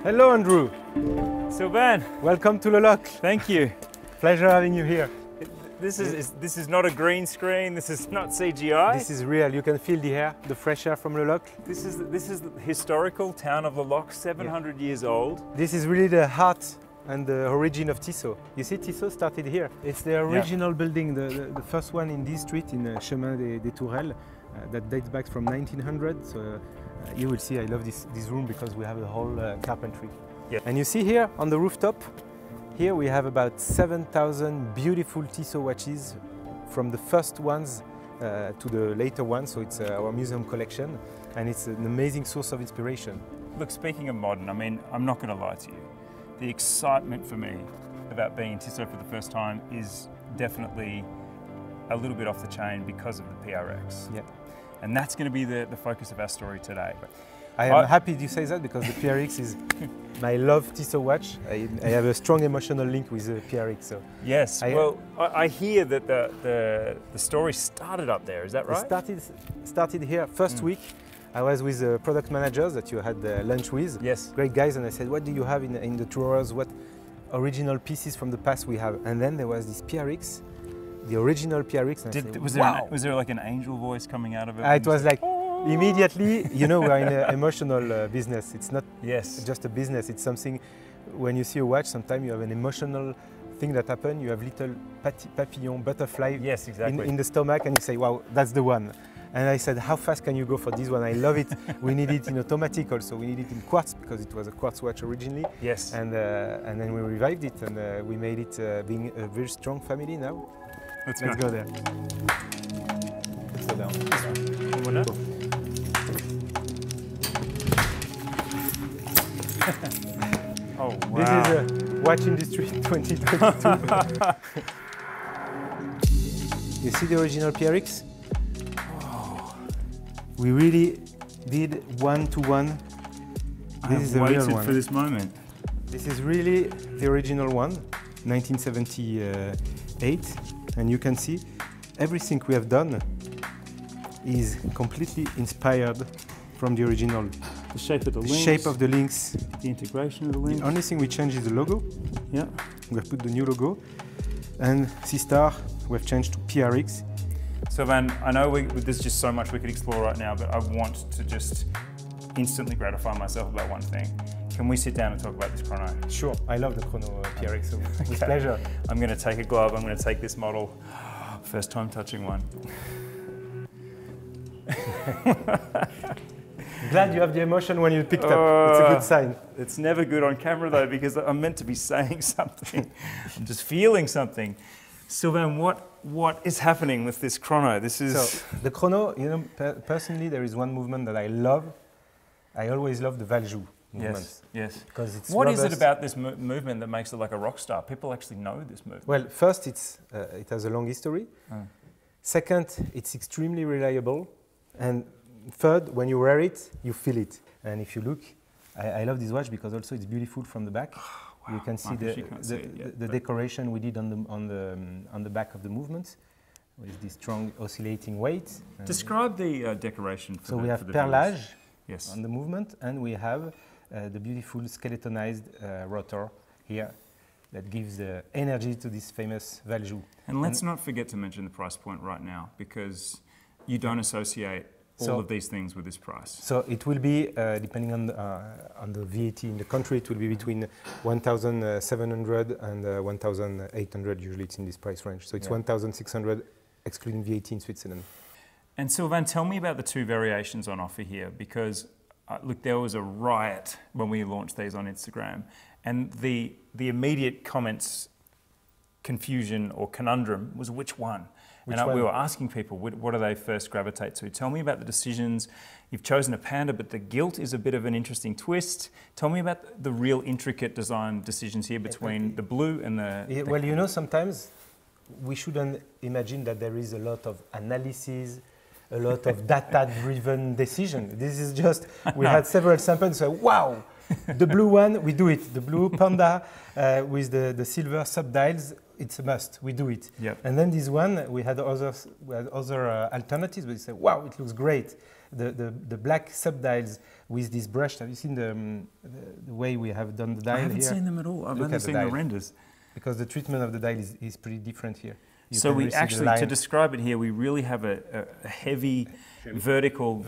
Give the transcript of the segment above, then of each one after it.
Hello, Andrew. Sylvain, welcome to Locle. Thank you. Pleasure having you here. This is not a green screen. This is not CGI. This is real. You can feel the air, the fresh air from Locle. This is the historical town of Locle, 700 years old. This is really the heart and the origin of Tissot. You see, Tissot started here. It's the original building, the first one in this street in Chemin des Tourelles, that dates back from 1900. So you will see, I love this room because we have the whole carpentry. Yeah. And you see here on the rooftop, here we have about 7,000 beautiful Tissot watches, from the first ones to the later ones. So it's our museum collection, and it's an amazing source of inspiration. Look, speaking of modern, I mean, I'm not going to lie to you. The excitement for me about being in Tissot for the first time is definitely a little bit off the chain because of the PRX. Yeah. And that's going to be the focus of our story today. I am happy you say that, because the PRX is my love Tissot watch. I have a strong emotional link with the PRX. So yes, I hear that the story started up there, is that right? It started here first week. I was with the product managers that you had lunch with. Yes. Great guys, and I said, what do you have in the drawers? What original pieces from the past we have? And then there was this PRX, the original PRX. And was there like an angel voice coming out of it? It was like, immediately, you know, we're in an emotional business. It's not just a business, it's something, when you see a watch, sometimes you have an emotional thing that happens. You have little papillon, butterfly in the stomach, and you say, wow, that's the one. And I said, how fast can you go for this one? I love it. We need it in automatic also. We need it in quartz, because it was a quartz watch originally. Yes. And then we revived it, and we made it being a very strong family now. Let's go there. Let's go down. Oh, wow. This is a watch industry 2022. You see the original PRX? Oh. We really did one-to-one. This is the real one. For this moment. This is really the original one, 1978. And you can see everything we have done is completely inspired from the original. The shape of the links. Shape of the links. The integration of the links. The only thing we changed is the logo. Yeah. We have put the new logo. And C-Star, we have changed to PRX. Sylvain, I know there's just so much we could explore right now, but I want to just instantly gratify myself about one thing. Can we sit down and talk about this chrono? Sure. I love the chrono PRX, so with pleasure. I'm going to take a glove. I'm going to take this model. First time touching one. Glad you have the emotion when you picked up. It's a good sign. It's never good on camera though, because I'm meant to be saying something. I'm just feeling something. Sylvain, what is happening with this chrono? This is... So, the chrono, you know, personally, there is one movement that I love. I always love the valjoux movement. Yes. Because it's what is it about this movement that makes it like a rock star? People actually know this movement. Well, first, it has a long history. Second, it's extremely reliable. And third, when you wear it, you feel it. And if you look, I love this watch because also it's beautiful from the back. Wow. You can see the decoration we did on the back of the movement with this strong oscillating weight. Describe the decoration for so we have perlage on the movement, and we have the beautiful skeletonized rotor here that gives the energy to this famous valjoux. And let's not forget to mention the price point right now, because you don't associate all of these things with this price. So it will be, depending on the VAT in the country, it will be between 1,700 and 1,800. Usually it's in this price range. So it's 1,600 excluding VAT in Switzerland. And Sylvain, tell me about the two variations on offer here, because look, there was a riot when we launched these on Instagram, and the immediate comments, confusion or conundrum was which one? We were asking people, what do they first gravitate to? Tell me about the decisions. You've chosen a Panda, but the gilt is a bit of an interesting twist. Tell me about the real intricate design decisions here between the blue and the... Well, you know, sometimes we shouldn't imagine that there is a lot of analysis, a lot of data-driven decision. This is just, we had several samples, so wow, The blue one, we do it. The blue Panda with the silver subdials, it's a must. We do it. Yep. And then this one, we had other alternatives, but we said, wow, it looks great. The black subdials with this brush. Have you seen the way we have done the dial here? I haven't seen them at all. I've only seen the renders. Because the treatment of the dial is pretty different here. So we actually, to describe it here, we really have a heavy vertical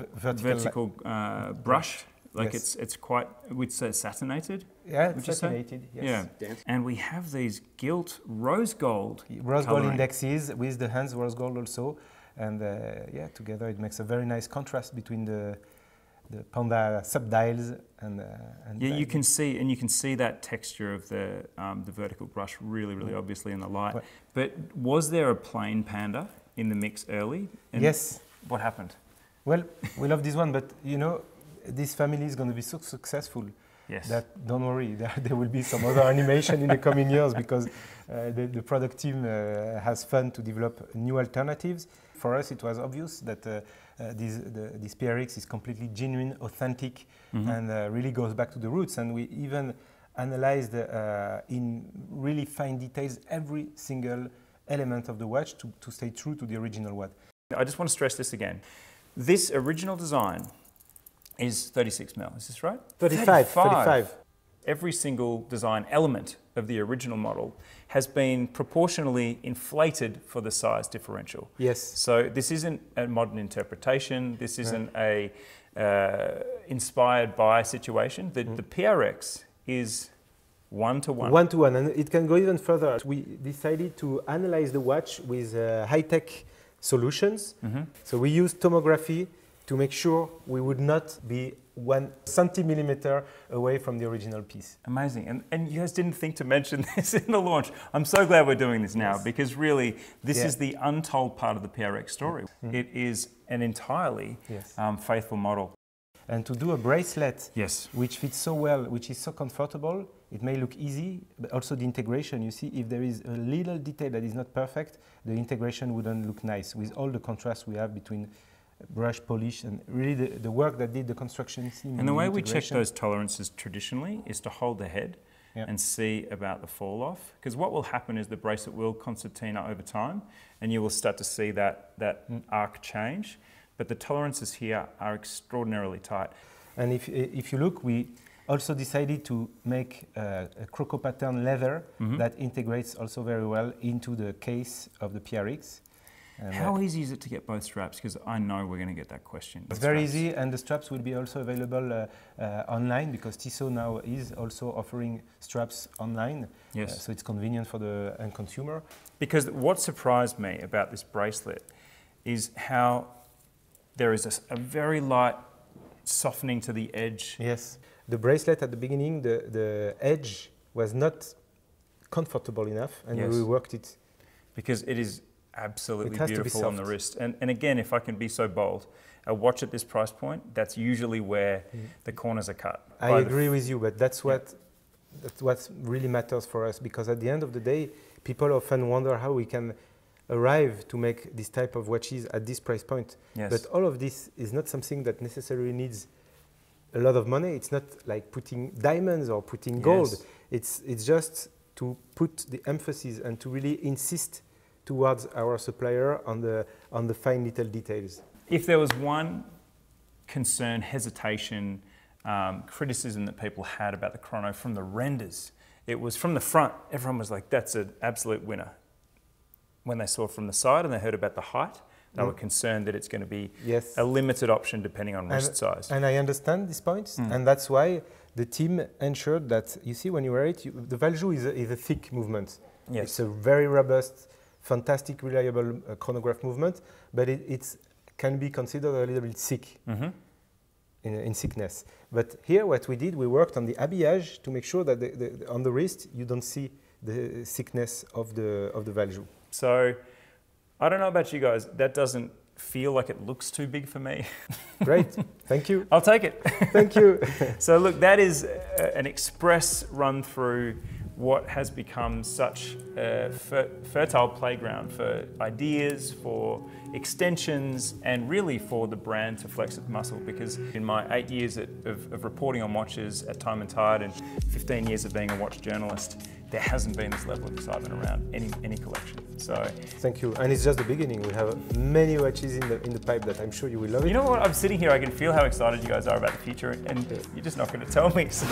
brush. Like yes. it's quite, we'd say satinated. Yeah, it's satinated, yes. Yeah. And we have these gilt rose gold indexes with the hands rose gold also. And yeah, together it makes a very nice contrast between the Panda subdials and yeah, you can see that texture of the vertical brush really obviously in the light. Right. But was there a plain Panda in the mix early? And yes. What happened? Well, we love this one, but you know, this family is going to be so successful that don't worry, there will be some other animation in the coming years because the product team has fun to develop new alternatives. For us, it was obvious that this PRX is completely genuine, authentic, and really goes back to the roots. And we even analyzed in really fine details every single element of the watch to stay true to the original one. I just want to stress this again. This original design is 36 mil, is this right? 35. Every single design element of the original model has been proportionally inflated for the size differential. Yes. So this isn't a modern interpretation. This isn't a inspired by situation. The PRX is one-to-one. One-to-one, and it can go even further. We decided to analyze the watch with high-tech solutions. So we used tomography to make sure we would not be 1 centimeter away from the original piece. Amazing. And you guys didn't think to mention this in the launch. I'm so glad we're doing this now because really this is the untold part of the PRX story. It is an entirely faithful model. And to do a bracelet which fits so well, which is so comfortable, it may look easy, but also the integration, you see, if there is a little detail that is not perfect, the integration wouldn't look nice with all the contrast we have between brush polish and really the work that did the construction team. And the way we check those tolerances traditionally is to hold the head and see about the fall off. Because what will happen is the bracelet will concertina over time and you will start to see that arc change. But the tolerances here are extraordinarily tight. And if you look, we also decided to make a croco pattern leather that integrates also very well into the case of the PRX. How easy is it to get both straps? Because I know we're going to get that question. It's very easy, and the straps will be also available online because Tissot now is also offering straps online. Yes. So it's convenient for the end consumer. Because what surprised me about this bracelet is how there is a very light softening to the edge. Yes. The bracelet at the beginning, the edge was not comfortable enough, and we worked it. Because it is absolutely beautiful on the wrist. And again, if I can be so bold, a watch at this price point, that's usually where the corners are cut. I agree with you, but that's what really matters for us, because at the end of the day, people often wonder how we can arrive to make this type of watches at this price point. Yes. But all of this is not something that necessarily needs a lot of money. It's not like putting diamonds or putting gold. It's just to put the emphasis and to really insist towards our supplier on the fine little details. If there was one concern, hesitation, criticism that people had about the chrono from the renders, it was from the front. Everyone was like, that's an absolute winner. When they saw it from the side and they heard about the height, they were concerned that it's going to be a limited option depending on wrist size. And I understand these points, and that's why the team ensured that, you see, when you wear it, the value is a thick movement. Yes. It's a very robust, fantastic, reliable chronograph movement, but it can be considered a little bit thick in thickness. But here what we did, we worked on the habillage to make sure that on the wrist you don't see the thickness of the value. So I don't know about you guys, that doesn't feel like it looks too big for me. Great, thank you. I'll take it. Thank you. So look, that is an express run through what has become such a fertile playground for ideas, for extensions, and really for the brand to flex its muscle. Because in my 8 years of reporting on watches at Time+Tide and 15 years of being a watch journalist, there hasn't been this level of excitement around any collection. So thank you, and it's just the beginning. We have many watches in the pipe that I'm sure you will love. You know what? I'm sitting here, I can feel how excited you guys are about the future, and you're just not going to tell me. So.